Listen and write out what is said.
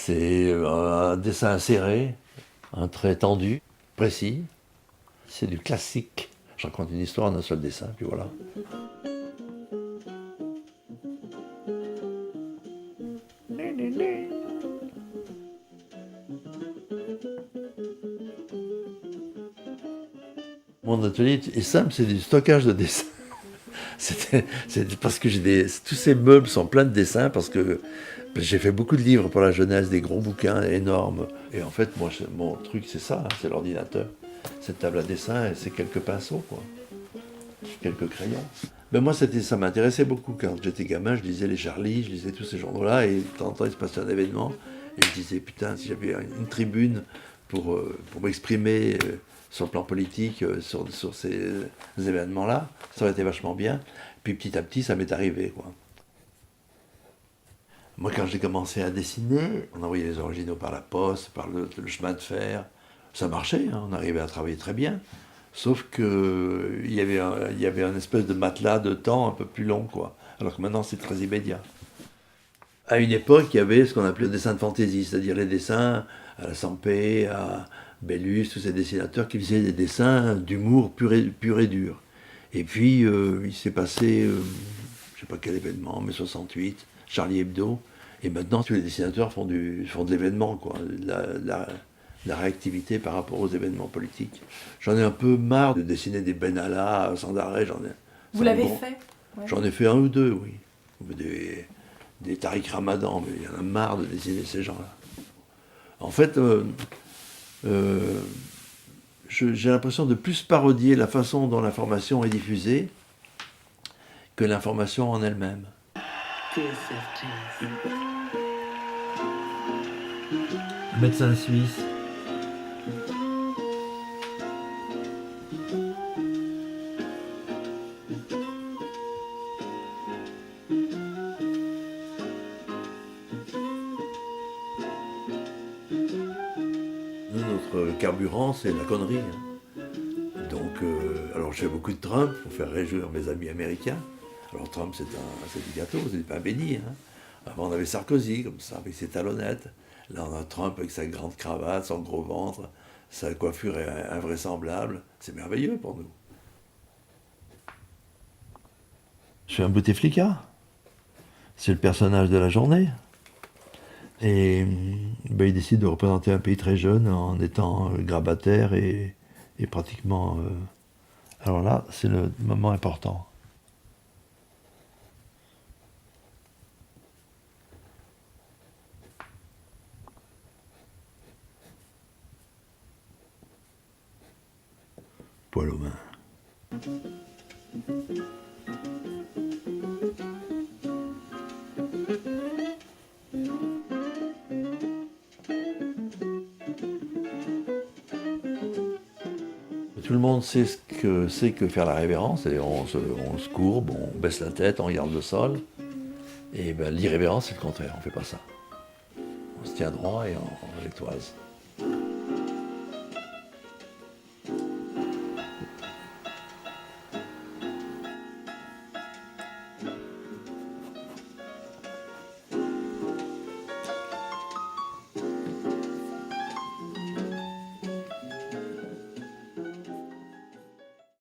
C'est un dessin inséré, un trait tendu, précis. C'est du classique. Je raconte une histoire en un seul dessin, puis voilà. Mon atelier est simple, c'est du stockage de dessins. C'est parce que tous ces meubles sont pleins de dessins, parce que j'ai fait beaucoup de livres pour la jeunesse, des gros bouquins énormes. Et en fait, moi, mon truc, c'est ça, hein, c'est l'ordinateur. Cette table à dessin et c'est quelques pinceaux, quoi. Quelques crayons. Ben moi, ça m'intéressait beaucoup. Quand j'étais gamin, je lisais les Charlie, je lisais tous ces journaux-là, et de temps en temps, il se passait un événement, et je disais, putain, si j'avais une tribune pour m'exprimer sur le plan politique, sur ces événements-là, ça aurait été vachement bien. Puis petit à petit, ça m'est arrivé, quoi. Moi, quand j'ai commencé à dessiner, on envoyait les originaux par la poste, par le chemin de fer. Ça marchait, hein, on arrivait à travailler très bien. Sauf qu'il y avait un espèce de matelas de temps un peu plus long, quoi. Alors que maintenant, c'est très immédiat. À une époque, il y avait ce qu'on appelait le dessin de fantaisie, c'est-à-dire les dessins à la Sampé, à Bellus, tous ces dessinateurs qui faisaient des dessins d'humour pur et dur. Et puis, il s'est passé, je ne sais pas quel événement, mai 68, Charlie Hebdo, et maintenant tous les dessinateurs font de l'événement, quoi, la réactivité par rapport aux événements politiques. J'en ai un peu marre de dessiner des Benalla sans arrêt. Vous l'avez fait? Ouais. J'en ai fait un ou deux, oui. Des Tariq Ramadan, mais il y en a marre de dessiner ces gens-là. En fait, j'ai l'impression de plus parodier la façon dont l'information est diffusée que l'information en elle-même. Médecin suisse. Nous, notre carburant, c'est la connerie. Hein. Donc, alors je fais beaucoup de Trump pour faire réjouir mes amis américains. Alors Trump, c'est du gâteau, c'est du pain béni. Hein. Avant, on avait Sarkozy, comme ça, avec ses talonnettes. Là, on a Trump avec sa grande cravate, son gros ventre, sa coiffure est invraisemblable. C'est merveilleux pour nous. Je suis un Bouteflika. C'est le personnage de la journée. Et ben, il décide de représenter un pays très jeune en étant grabataire et pratiquement... Alors là, c'est le moment important. Poil aux mains. Tout le monde sait ce que c'est que faire la révérence, et on se courbe, on baisse la tête, on regarde le sol. Et ben, l'irrévérence, c'est le contraire, on ne fait pas ça. On se tient droit et on les toise.